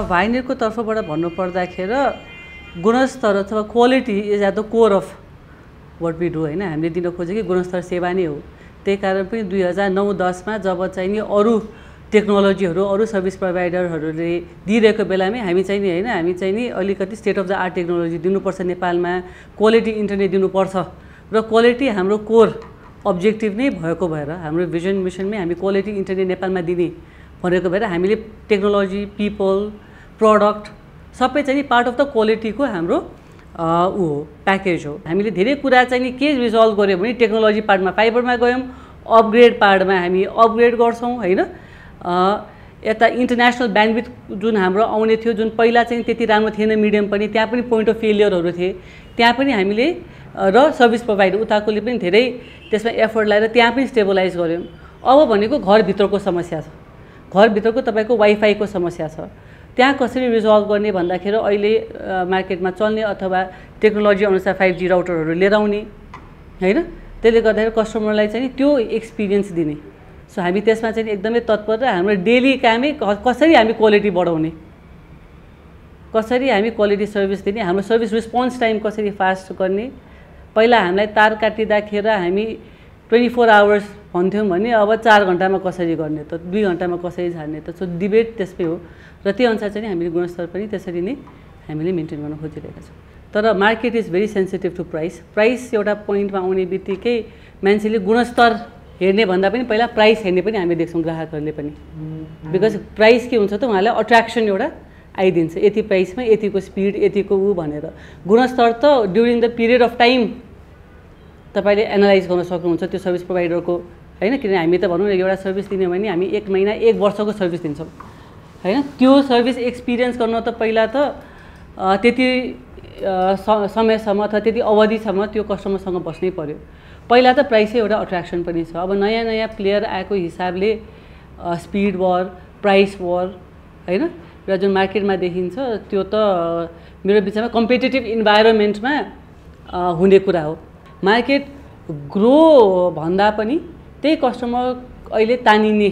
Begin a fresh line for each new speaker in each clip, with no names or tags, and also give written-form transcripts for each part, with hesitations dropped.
भाइनेरको तर्फबाट भन्नुपर्दाखेरि गुणस्तर अथवा quality is at the core of what we do हैन। हामीले दिन खोजेको गुणस्तर सेवा नै हो। त्यही कारण पनि 2009-10 मा जब चाहिँ नि अरू टेक्नोलोजीहरू अरू सर्भिस प्रोभाइडरहरूले दिइरहेको बेलामै हामी चाहिँ नि हैन हामी चाहिँ नि अलिकति state of the art technology दिनुपर्छ नेपालमा, क्वालिटी इन्टरनेट दिनुपर्छ र क्वालिटी हाम्रो कोर अब्जेक्टिभ नै भएको भएर हाम्रो भिजन मिसनमै हामी क्वालिटी इन्टरनेट नेपालमा दिने भनेको भएर हामीले टेक्नोलोजी पिपल प्रडक्ट सबै चाहिँ नि पार्ट अफ द क्वालिटीको हाम्रो ऊ हो प्याकेज हो। हामीले धेरै कुरा चाहिँ नि के रिजल्भ गर्यौँ भने टेक्नोलोजी पार्टमा फाइबरमा गयौँ, अपग्रेड पार्टमा हामी अपग्रेड गर्छौँ हैन। यता इन्टरनेसनल ब्यान्डविथ जुन हाम्रो आउने थियो जुन पहिला चाहिँ त्यति राम्रो थिएन मिडियम पनि त्यहाँ पनि पोइन्ट अफ फेलियरहरू थिए त्यहाँ पनि हामीले र सर्भिस प्रोभाइडर उताकोले पनि धेरै त्यसमा एफर्ट लगाएर त्यहाँ पनि स्टेबलाइज गर्यौँ। अब भनेको घरभित्रको समस्या छ, घरभित्रको तपाईँको वाइफाईको समस्या छ, त्यहाँ कसरी रिजल्भ गर्ने भन्दाखेरि अहिले मार्केटमा चल्ने अथवा टेक्नोलोजी अनुसार 5G राउटरहरू लिएर आउने हैन। त्यसले गर्दाखेरि कस्टमरलाई चाहिँ त्यो एक्सपिरियन्स दिने। सो हामी त्यसमा चाहिँ एकदमै तत्पर र हाम्रो डेली कामै कसरी हामी क्वालिटी बढाउने, कसरी हामी क्वालिटी सर्भिस दिने, हाम्रो सर्भिस रिस्पोन्स टाइम कसरी फास्ट गर्ने। पहिला हामीलाई तार काटिँदाखेरि हामी 24 आवर्स भन्थ्यौँ भने अब 4 घन्टामा कसरी गर्ने त 2 घन्टामा कसरी झार्ने त। सो डिबेट त्यसमै हो र त्यही अनुसार चाहिँ हामीले गुणस्तर पनि त्यसरी नै हामीले मेन्टेन गर्न खोजिरहेका छौँ। तर market is very sensitive to price. Price एउटा पोइन्टमा आउने बित्तिकै मान्छेले गुणस्तर हेर्ने भन्दा पनि पहिला प्राइस हेर्ने पनि हामी देख्छौँ ग्राहकहरूले पनि। बिकज प्राइस के हुन्छ त उहाँलाई अट्र्याक्सन एउटा आइदिन्छ यति प्राइसमा यतिको स्पिड यतिको ऊ भनेर। गुणस्तर त during the period of time तपाईले एनालाइज गर्न सक्नुहुन्छ त्यो सर्भिस प्रोभाइडरको हैन। किनभने हामी त भनौँ न एउटा सर्भिस दिने भने हामी 1 महिना 1 वर्षको सर्भिस दिन्छौँ हैन। त्यो सर्भिस एक्सपिरियन्स गर्न त पहिला त त्यति समयसम्म अथवा त्यति अवधिसम्म त्यो कस्टमरसँग बस्नै पर्यो। पहिला त प्राइसै एउटा अट्र्याक्सन पनि छ। अब नयाँ नयाँ प्लेयर आएको हिसाबले स्पिड वार प्राइस वार हैन र जुन मार्केटमा देखिन्छ त्यो त मेरो विचारमा कम्पिटिटिभ इन्भाइरोमेन्टमा हुने कुरा हो। मार्केट ग्रो भन्दा पनि त्यही कस्टमर अहिले तानिने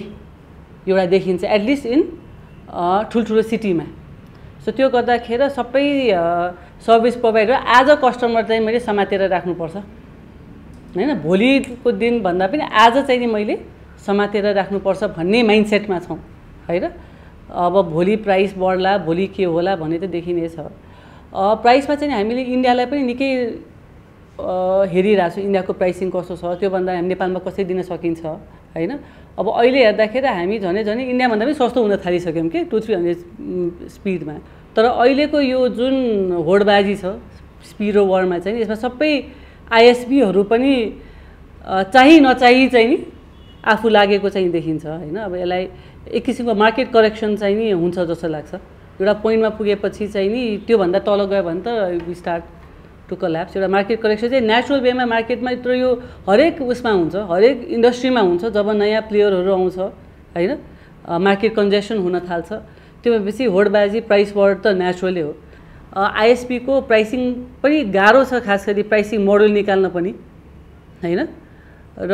एउटा देखिन्छ एटलिस्ट इन ठुल्ठुलो सिटीमा। सो त्यो गर्दाखेरि सबै service provider as a customer चाहिँ मैले समातेर राख्नुपर्छ हैन। भोलिको दिन भन्दा पनि आज चाहिँ नि मैले समातेर राख्नुपर्छ भन्ने माइन्डसेटमा छौँ हैन। अब भोलि प्राइस बढ्ला भोलि के होला भन्ने त देखिनेछ। प्राइसमा चाहिँ हामीले इन्डियालाई पनि निकै हेरिरहेको छु इन्डियाको प्राइसिङ कस्तो छ त्योभन्दा हामी नेपालमा कसरी दिन सकिन्छ हैन। अब अहिले हेर्दाखेरि हामी झनै झनै इन्डियाभन्दा पनि सस्तो हुन थालिसक्यौँ कि 200-300 स्पिडमा। तर अहिलेको यो जुन होडबाजी छ स्पिडो वारमा चाहिँ यसमा सबै आइएसपीहरू पनि चाहिँ नचाही चाहिँ नि आफू लागेको चाहिँ देखिन्छ हैन। अब यसलाई एक किसिमको मार्केट करेक्सन चाहिँ नि हुन्छ जस्तो लाग्छ। एउटा पोइन्टमा पुगेपछि चाहिँ नि त्योभन्दा तल गयो भने त वी स्टार्ट टु कल्याप्स। एउटा मार्केट करेक्सन चाहिँ नेचुरल वेमा मार्केटमा यत्रो यो हरेक उसमा हुन्छ हरेक इन्डस्ट्रीमा हुन्छ। जब नयाँ प्लेयरहरू आउँछ हैन मार्केट कन्जेसन हुन थाल्छ त्यो भएपछि होडबाजी प्राइस वार त नेचुरलै हो। आइएसपीको प्राइसिङ पनि गाह्रो छ खास गरी प्राइसिङ मोडल निकाल्न पनि हैन। र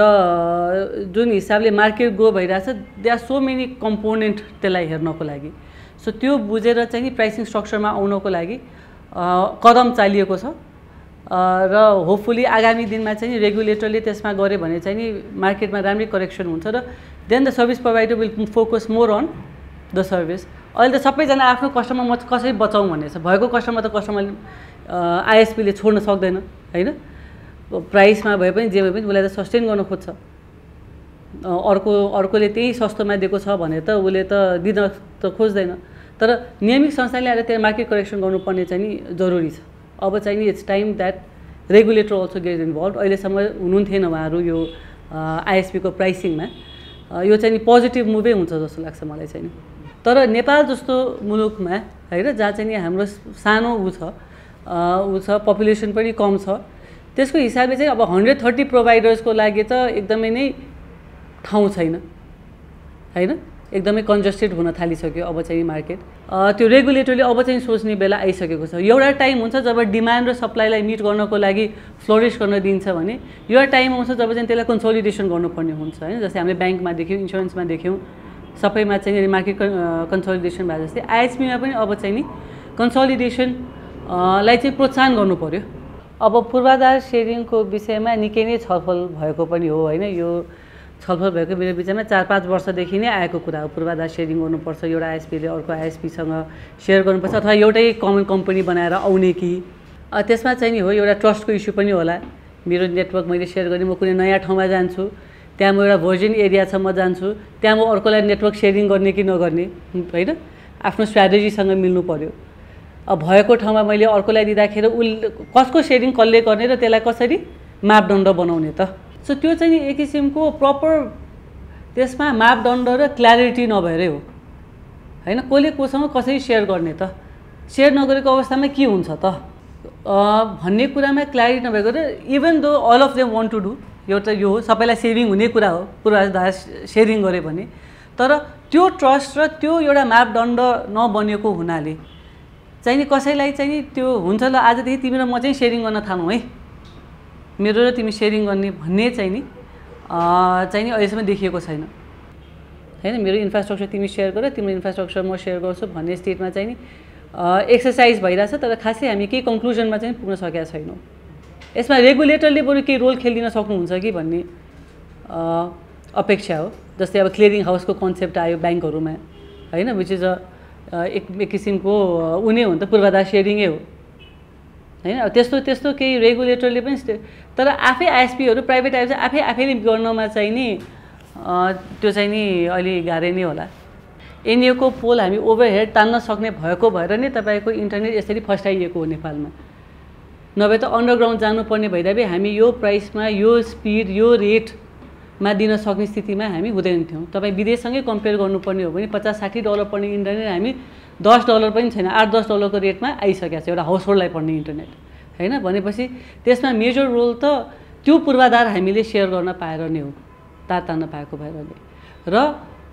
जुन हिसाबले मार्केट ग्रो भइरहेछ they are so many component त्यसलाई हेर्नको लागि। सो त्यो बुझेर चाहिँ नि प्राइसिङ स्ट्रक्चरमा आउनको लागि कदम चालिएको छ र होपफुली आगामी दिनमा चाहिँ नि रेगुलेटरले त्यसमा गऱ्यो भने चाहिँ नि मार्केटमा राम्रै करेक्सन हुन्छ र then the service provider will focus more on the service. अहिले त सबैजना आफ्नो कस्टमर म कसरी बचाउँ भन्ने छ। भएको कस्टमर त कस्टमर आइएसपीले छोड्न सक्दैन हैन। प्राइसमा भए पनि जे भए पनि उसलाई त सस्टेन गर्न खोज्छ। अर्कोले त्यही सस्तोमा दिएको छ भने त उसले त दिन त खोज्दैन। तर नियमित संस्थाले आएर त्यहाँ मार्केट करेक्सन गर्नुपर्ने चाहिँ नि जरुरी छ। अब चाहिँ नि it's time that regulator also get involve. अहिलेसम्म हुनुहुन्थेन उहाँहरू यो आइएसपीको प्राइसिङमा। यो चाहिँ नि पोजिटिभ मुभै हुन्छ जस्तो लाग्छ मलाई चाहिँ नि। तर नेपाल जस्तो मुलुकमा हैन जहाँ चाहिँ नि हाम्रो सानो ऊ छ पपुलेसन पनि कम छ त्यसको हिसाबले चाहिँ अब 130 प्रोभाइडर्सको लागि त एकदमै नै ठाउँ छैन हैन। एकदमै कन्जस्टेड हुन थालिसक्यो अब चाहिँ मार्केट। त्यो रेगुलेटरले अब चाहिँ सोच्ने बेला आइसकेको छ। एउटा टाइम हुन्छ जब डिमान्ड र सप्लाईलाई मिट गर्नको लागि फ्लोरिस गर्न दिन्छ भने एउटा टाइम आउँछ जब चाहिँ त्यसलाई कन्सोलिडेसन गर्नुपर्ने हुन्छ हैन। जस्तै हामीले ब्याङ्कमा देख्यौँ इन्स्योरेन्समा देख्यौँ सबैमा चाहिँ मार्केट कन्सोलिडेसन भए जस्तै आइएसपीमा पनि अब चाहिँ नि कन्सोलिडेसन लाई चाहिँ प्रोत्साहन गर्नु पर्यो। अब पूर्वाधार सेयरिङको विषयमा निकै नै छलफल भएको पनि हो हैन। यो छलफल भएको मेरो विचारमा 4-5 वर्षदेखि नै आएको कुरा हो। पूर्वाधार सेयरिङ गर्नुपर्छ, एउटा आइएसपीले अर्को आइएसपीसँग सेयर गर्नुपर्छ अथवा एउटै कमन कम्पनी बनाएर आउने कि त्यसमा चाहिँ नि हो एउटा ट्रस्टको इस्यु पनि होला। मेरो नेटवर्क मैले सेयर गरेँ, म कुनै नयाँ ठाउँमा जान्छु, त्यहाँ म एउटा भर्जिन एरिया छ म जान्छु, त्यहाँ म अर्कोलाई नेटवर्क सेयरिङ गर्ने कि नगर्ने हैन, आफ्नो स्ट्र्याटेजीसँग मिल्नु पर्यो। अब भएको ठाउँमा मैले अर्कोलाई दिँदाखेरि कसको सेयरिङ कसले गर्ने र त्यसलाई कसरी मापदण्ड बनाउने त। सो त्यो चाहिँ नि एक किसिमको प्रपर त्यसमा मापदण्ड र क्ल्यारिटी नभएरै हो हैन। कसले कोसँग कसरी सेयर गर्ने त, सेयर नगरेको अवस्थामा के हुन्छ त भन्ने कुरामा क्ल्यारिटी नभएको र even though all of them want to do, एउटा यो हो सबैलाई सेभिङ हुने कुरा हो पूर्वाधार सेयरिङ गरे भने, तर त्यो ट्रस्ट र त्यो एउटा मापदण्ड नबनेको हुनाले चाहिँ नि कसैलाई चाहिँ नि त्यो हुन्छ ल आजदेखि तिमी र म चाहिँ सेयरिङ गर्न थालौँ है, मेरो र तिमी सेयरिङ गर्ने भन्ने चाहिँ नि अहिलेसम्म देखिएको छैन हैन। मेरो इन्फ्रास्ट्रक्चर तिमी सेयर गर, तिम्रो इन्फ्रास्ट्रक्चर म सेयर गर्छु भन्ने स्टेटमा चाहिँ नि एक्सर्साइज भइरहेछ, तर खासै हामी केही कन्क्लुजनमा चाहिँ पुग्न सकेका छैनौँ। यसमा रेगुलेटरले बरु केही रोल खेलिदिन सक्नुहुन्छ कि भन्ने अपेक्षा हो। जस्तै अब क्लियरिङ हाउसको कन्सेप्ट आयो ब्याङ्कहरूमा हैन, विच इज एक किसिमको उनी हो नि त, पूर्वाधार सेयरिङै हो हैन। त्यस्तो केही रेगुलेटरले पनि तर आफै आइएसपीहरू प्राइभेट आफैले गर्नमा चाहिँ नि त्यो चाहिँ नि अलि गाह्रै नै होला। एनइएको पोल हामी ओभरहेड तान्न सक्ने भएको भएर नै तपाईँको इन्टरनेट यसरी फस्टाइएको हो नेपालमा, नभए त अन्डरग्राउन्ड जानुपर्ने भइदिए हामी यो प्राइसमा यो स्पिड यो रेटमा दिन सक्ने स्थितिमा हामी हुँदैन थियौँ। तपाईँ विदेशसँगै कम्पेयर गर्नुपर्ने हो भने $50-60 पर्ने इन्टरनेट हामी $10 पनि छैन, $8-10 रेटमा आइसकेको छ एउटा हाउसहोल्डलाई पर्ने इन्टरनेट हैन। भनेपछि त्यसमा मेजर रोल त त्यो पूर्वाधार हामीले सेयर गर्न पाएर नै हो, तार तान्न पाएको भएर नै। र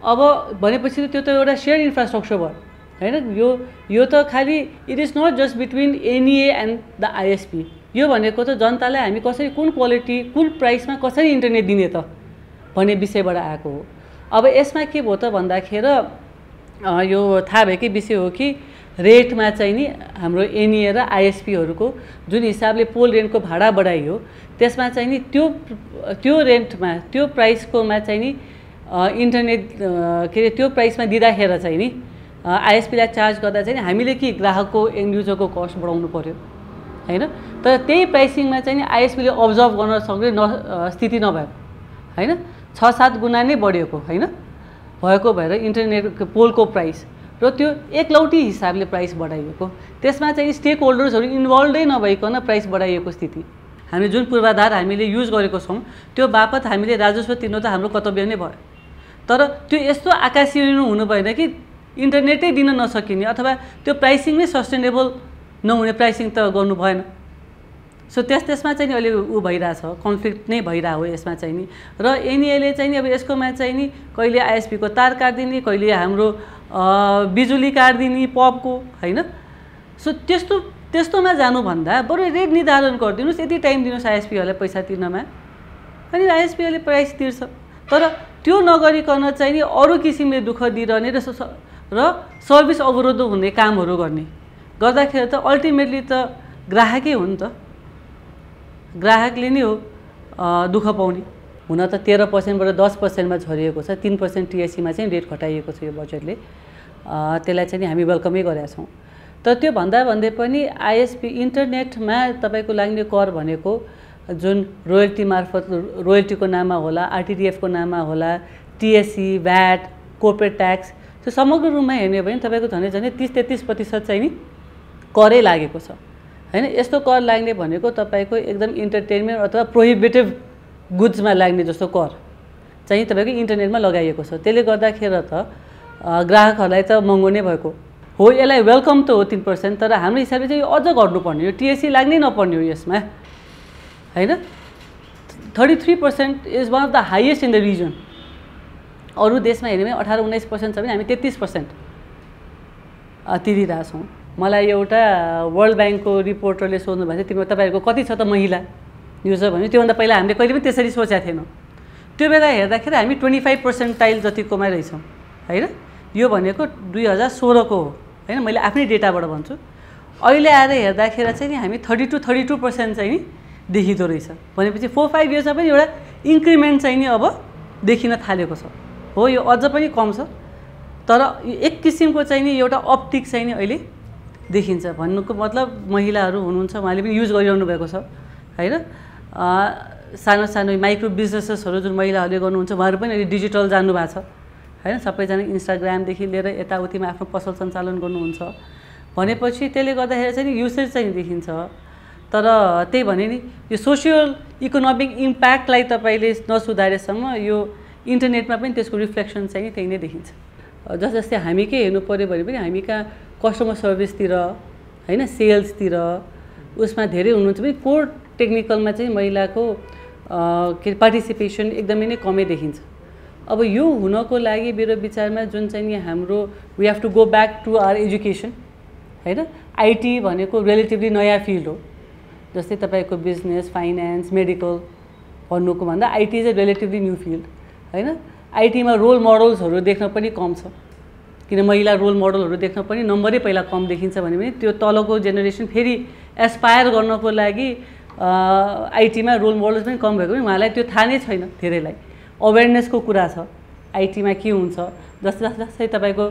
अब भनेपछि त्यो त एउटा सेयर इन्फ्रास्ट्रक्चर भयो हैन। यो त खालि it is not just between NEA and the ISP, यो भनेको त जनतालाई हामी कसरी कुन क्वालिटी कुन प्राइसमा कसरी इन्टरनेट दिने त भन्ने विषयबाट आएको हो। अब यसमा के भयो त भन्दाखेरि यो थाहा भएकै विषय हो कि रेटमा चाहिँ नि हाम्रो एनइए र आइएसपीहरूको जुन हिसाबले पोल रेन्टको भाडा बढाइयो त्यसमा चाहिँ नि त्यो रेन्टमा त्यो प्राइसकोमा चाहिँ नि इन्टरनेट के अरे त्यो प्राइसमा दिँदाखेरि चाहिँ नि आइएसपीलाई चार्ज गर्दा चाहिँ हामीले के ग्राहकको एन्ड युजरको कस्ट बढाउनु पर्यो हैन। तर त्यही प्राइसिङमा चाहिँ नि आइएसपीले अब्जर्भ गर्न सक्ने स्थिति नभएको हैन, 6-7 गुणा नै बढेको हैन भएको भएर इन्टरनेट पोलको प्राइस र त्यो एकलौटी हिसाबले प्राइस बढाइएको, त्यसमा चाहिँ स्टेक होल्डर्सहरू इन्भल्भै नभइकन प्राइस बढाइएको स्थिति। हामी जुन पूर्वाधार हामीले युज गरेको छौँ त्यो बापत हामीले राजस्व तिर्नु त हाम्रो कर्तव्य नै भयो, तर त्यो यस्तो आकाशीय हुनु भएन कि इन्टरनेटै दिन नसकिने अथवा त्यो प्राइसिङ नै सस्टेनेबल नहुने प्राइसिङ त गर्नु भएन। सो त्यसमा चाहिँ नि अहिले भइरहेछ, कन्फ्लिक्ट नै भइरहेको हो यसमा चाहिँ नि। र एनइएले चाहिँ नि अब यसकोमा चाहिँ नि कहिले आइएसपीको तार काटिदिने, कहिले हाम्रो बिजुली काटिदिने पपको हैन। सो त्यस्तोमा जानुभन्दा बरु रेट निर्धारण गरिदिनुहोस्, यति टाइम दिनुहोस् आइएसपीहरूलाई पैसा तिर्नमा, अनि आइएसपीहरूले प्राइस तिर्छ। तर त्यो नगरिकन चाहिँ नि अरू किसिमले दुःख दिइरहने र सर्भिस अवरोध हुने कामहरू गर्दाखेरि त अल्टिमेटली त ग्राहकै हो नि त, ग्राहकले नै हो दुःख पाउने। हुन त 13% बाट 10% झरिएको छ, 3% टिएससीमा चाहिँ रेट घटाइएको छ यो बजेटले, त्यसलाई चाहिँ हामी वेलकमै गरेका छौँ। तर त्यो भन्दै पनि आइएसपी इन्टरनेटमा तपाईँको लाग्ने कर भनेको जुन रोयल्टी मार्फत रोयल्टीको नाममा होला, आरटिडिएफको नाममा होला, टिएससी, भ्याट, कोर्पोरेट ट्याक्स, त्यो समग्र रूपमा हेर्ने भने तपाईँको झन्डै 30-33% चाहिँ नि करै लागेको छ हैन। यस्तो कर लाग्ने भनेको तपाईँको एकदम इन्टरटेनमेन्ट अथवा प्रोहिबिटिभ गुड्समा लाग्ने जस्तो कर चाहिँ तपाईँको इन्टरनेटमा लगाइएको छ। त्यसले गर्दाखेरि त ग्राहकहरूलाई त महँगो नै भएको हो। यसलाई वेलकम त हो 3%, तर हाम्रो हिसाबले चाहिँ अझ घट्नुपर्ने हो, टिएससी लाग्नै नपर्ने हो यसमा हैन। 33% is one of the highest in the region. अरू देशमा हेऱ्यो भने 18-19% छ भने हामी 33% तिरिरहेछौँ। मलाई एउटा वर्ल्ड ब्याङ्कको रिपोर्टरले सोध्नु भएको थियो, तिम्रो तपाईँहरूको कति छ त महिला युजर भन्यो। त्योभन्दा पहिला हामीले कहिले पनि त्यसरी सोचेका थिएनौँ। त्यो बेला हेर्दाखेरि हामी 25% जतिकोमा रहेछौँ हैन। यो भनेको 2016 को हो हैन, मैले आफ्नै डेटाबाट भन्छु। अहिले आएर हेर्दाखेरि चाहिँ नि हामी 32% चाहिँ नि देखिँदो रहेछ भनेपछि 4-5 इयर्समा पनि एउटा इन्क्रिमेन्ट चाहिँ नि अब देखिन थालेको छ। हो यो अझ पनि कम छ तर एक किसिमको चाहिँ नि एउटा अपटिक चाहिँ नि अहिले देखिन्छ। भन्नुको मतलब महिलाहरू हुनुहुन्छ उहाँले पनि युज गरिरहनु भएको छ हैन। सानो सानो माइक्रो बिजनेसेसहरू जुन महिलाहरूले गर्नुहुन्छ उहाँहरू पनि अहिले डिजिटल जानुभएको छ हैन। सबैजना इन्स्टाग्रामदेखि लिएर यताउतिमा आफ्नो पसल सञ्चालन गर्नुहुन्छ भनेपछि त्यसले गर्दाखेरि चाहिँ युसेज चाहिँ देखिन्छ। तर त्यही भने नि यो सोसियल इकोनोमिक इम्प्याक्टलाई तपाईँले नसुधारेसम्म यो इन्टरनेटमा पनि त्यसको रिफ्लेक्सन चाहिँ त्यही नै देखिन्छ। जस्तै हामी के हेर्नु पऱ्यो भने पनि हामी कहाँ कस्टमर सर्भिसतिर हैन, सेल्सतिर उसमा धेरै हुनुहुन्छ पनि कोर टेक्निकलमा चाहिँ महिलाको के पार्टिसिपेसन एकदमै नै कमै देखिन्छ। अब यो हुनको लागि मेरो विचारमा जुन चाहिँ नि हाम्रो we have to go back to our education हैन। आइटी भनेको रिलेटिभली नयाँ फिल्ड हो। जस्तै तपाईँको बिजनेस, फाइनेन्स, मेडिकल भन्नुको भन्दा आइटी चाहिँ रिलेटिभली न्यू फिल्ड हैन। आइटीमा रोल मोडल्सहरू देख्न पनि कम छ किन महिला रोल मोडलहरू देख्न पनि नम्बरै पहिला कम देखिन्छ भने पनि त्यो तलको जेनेरेसन फेरि एस्पायर गर्नको लागि आइटीमा रोल मोडल्स पनि कम भएको पनि उहाँलाई त्यो थाहा नै छैन। धेरैलाई अवेरनेसको कुरा छ आइटीमा के हुन्छ। जस्तै तपाईँको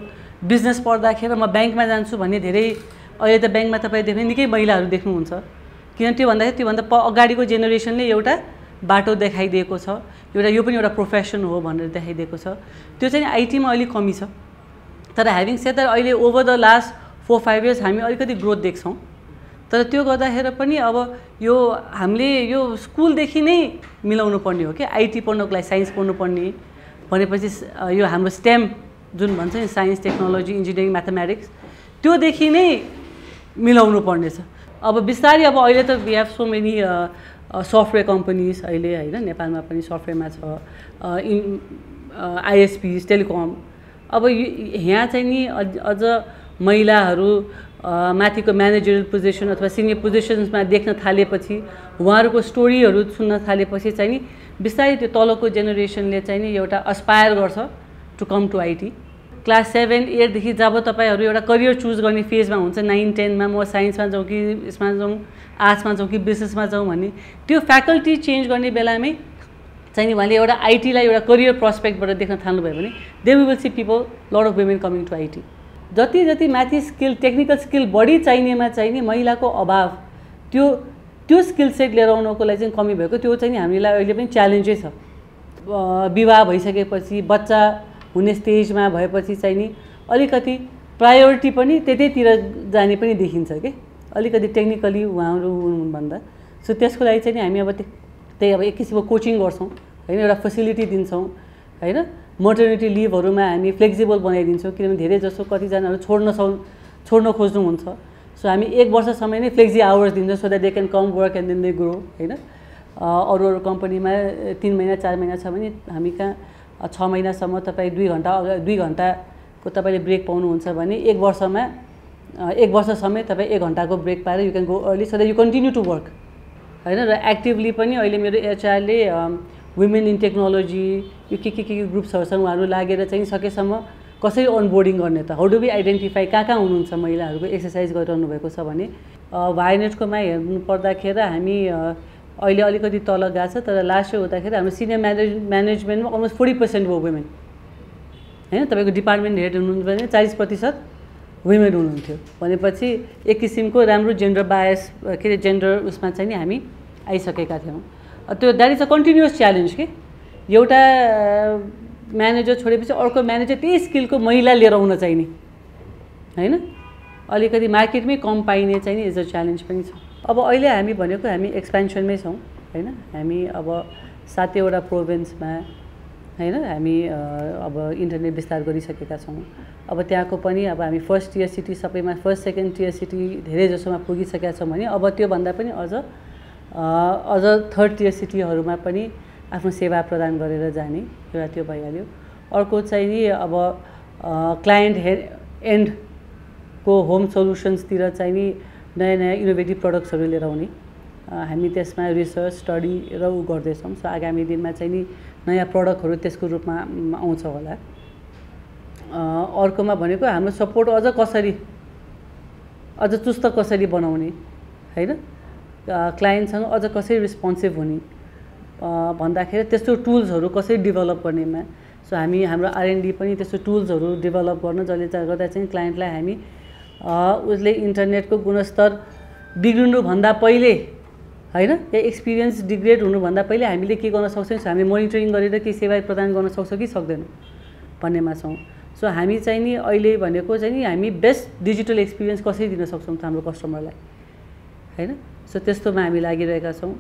बिजनेस पढ्दाखेरि म ब्याङ्कमा जान्छु भन्ने धेरै अहिले त ब्याङ्कमा तपाईँ देख्ने निकै महिलाहरू देख्नुहुन्छ किन त्यो भन्दाखेरि त्योभन्दा अगाडिको जेनेरेसनले एउटा बाटो देखाइदिएको छ, एउटा यो पनि एउटा प्रोफेसन हो भनेर देखाइदिएको छ। त्यो चाहिँ आइटीमा अलिक कमी छ। तर ह्याभिङ सेड दैट अहिले ओभर द लास्ट 4-5 इयर्स हामी अलिकति ग्रोथ देख्छौँ। तर त्यो गर्दाखेरि पनि अब यो हामीले यो स्कुलदेखि नै मिलाउनु पर्ने हो कि आइटी पढ्नको लागि साइन्स पढ्नु पर्ने भनेपछि यो हाम्रो स्टेम जुन भन्छ नि साइन्स, टेक्नोलोजी, इन्जिनियरिङ, म्याथमेटिक्स त्योदेखि नै मिलाउनु पर्ने छ। अब बिस्तारै अब अहिले त we have so many software companies अहिले हैन, नेपालमा पनि सफ्टवेयरमा छ, आइएसपीज, टेलिकम। अब यहाँ चाहिँ नि अझ महिलाहरू माथिको म्यानेजरियल पोजिसन अथवा सिनियर पोजिसन्समा देख्न थालेपछि उहाँहरूको स्टोरीहरू सुन्न थालेपछि चाहिँ नि बिस्तारै त्यो तलको जेनेरेसनले चाहिँ नि एउटा अस्पायर गर्छ to come to IT. Class 7-8देखि जब तपाईँहरू एउटा करियर चुज गर्ने फेजमा हुन्छ 9-10मा म साइन्समा जाउँ कि यसमा जाउँ, आर्ट्समा जाउँ कि बिजनेसमा जाउँ भन्ने त्यो फ्याकल्टी चेन्ज गर्ने बेलामै चाहिँ नि उहाँले एउटा आइटीलाई एउटा करियर प्रोस्पेक्टबाट देख्न थाल्नुभयो भने they we will see people lot of women coming to IT. जति माथि स्किल, टेक्निकल स्किल बढी चाहिनेमा चाहिँ नि महिलाको अभाव त्यो स्किल सेट लिएर आउनको लागि चाहिँ कमी भएको त्यो चाहिँ नि हामीलाई अहिले पनि च्यालेन्जै छ। विवाह भइसकेपछि बच्चा हुने स्टेजमा भएपछि चाहिँ नि अलिकति प्रायोरिटी पनि त्यतैतिर जाने पनि देखिन्छ कि अलिकति टेक्निकली उहाँहरू हुनुभन्दा। सो त्यसको लागि चाहिँ नि हामी अब त्यही अब एक किसिमको कोचिङ गर्छौँ हैन, एउटा फेसिलिटी दिन्छौँ हैन। मटर्निटी लिभहरूमा हामी फ्लेक्सिबल बनाइदिन्छौँ किनभने धेरै जसो कतिजनाहरू छोड्न खोज्नुहुन्छ। सो हामी 1 वर्षसम्म नै फ्लेक्सी आवर्स दिन्छौँ so that they can come work and then they grow हैन। अरू कम्पनीमा 3 महिना 4 महिना छ भने हामी कहाँ 6 महिनासम्म तपाईँ 2 घन्टाको तपाईँले ब्रेक पाउनुहुन्छ भने 1 वर्षमा 1 वर्षसम्म तपाईँ 1 घन्टाको ब्रेक पाएर you can go early so that you continue to work हैन। र एक्टिभली पनि अहिले मेरो एचआरले वुमेन इन टेक्नोलोजी यो के ग्रुप्सहरूसँग उहाँहरू लागेर चाहिँ सकेसम्म कसरी अनबोर्डिङ गर्ने त, हाउ डु बी आइडेन्टिफाई कहाँ हुनुहुन्छ महिलाहरूको एक्सर्साइज गरिरहनु भएको छ भने वाइनेटकोमा हेर्नु पर्दाखेरि हामी अहिले अलिकति तल गएको छ। तर लास्ट इयर हुँदाखेरि हाम्रो सिनियर म्यानेजमेन्टमा अलमोस्ट 40% हो वुमेन हैन। तपाईँको डिपार्टमेन्ट हेड हुनुहुन्छ भने 40% वुमेन हुनुहुन्थ्यो भनेपछि एक किसिमको राम्रो जेन्डर बायस के अरे जेन्डर उसमा चाहिँ नि हामी आइसकेका थियौँ। त्यो that is a continuous challenge कि एउटा म्यानेजर छोडेपछि अर्को म्यानेजर त्यही स्किलको महिला लिएर आउन चाहिने हैन। अलिकति मार्केटमै कम पाइने चाहिँ नि इज अ च्यालेन्ज पनि छ। अब अहिले हामी भनेको हामी एक्सपेन्सनमै छौँ हैन। हामी अब 7वटा प्रोभिन्समा हैन हामी अब इन्टरनेट विस्तार गरिसकेका छौँ। अब त्यहाँको पनि अब हामी फर्स्ट टियर सिटी सबैमा फर्स्ट सेकेन्ड टियर सिटी धेरै जसोमा पुगिसकेका छौँ भने अब त्योभन्दा पनि अझ थर्ड टियर सिटीहरूमा पनि आफ्नो सेवा प्रदान गरेर जाने एउटा त्यो भइहाल्यो। अर्को चाहिँ नि अब क्लाइन्ट एन्डको होम सल्युसन्सतिर चाहिँ नि नयाँ इनोभेटिभ प्रडक्ट्सहरू लिएर आउने हामी त्यसमा रिसर्च स्टडी र गर्दैछौँ। सो आगामी दिनमा चाहिँ नि नयाँ प्रडक्टहरू त्यसको रूपमा आउँछ होला। अर्कोमा भनेको हाम्रो सपोर्ट अझ कसरी अझ चुस्त कसरी बनाउने हैन क्लाइन्टसँग अझ कसरी रेस्पोन्सिभ हुने भन्दाखेरि त्यस्तो टुल्सहरू कसरी डेभलप गर्नेमा सो हामी हाम्रो R&D पनि त्यस्तो टुल्सहरू डेभलप गर्न जसले गर्दा चाहिँ क्लाइन्टलाई हामी उसले इन्टरनेटको गुणस्तर बिग्रिनुभन्दा पहिले हैन या एक्सपिरियन्स डिग्रेड हुनुभन्दा पहिले हामीले के गर्न सक्छौँ हामी मोनिटरिङ गरेर के सेवा प्रदान गर्न सक्छौँ कि सक्दैनौँ भन्नेमा छौँ सो हामी चाहिँ नि अहिले भनेको चाहिँ नि हामी बेस्ट डिजिटल एक्सपिरियन्स कसरी दिन सक्छौँ हाम्रो कस्टमरलाई हैन सो त्यस्तोमा हामी लागिरहेका छौँ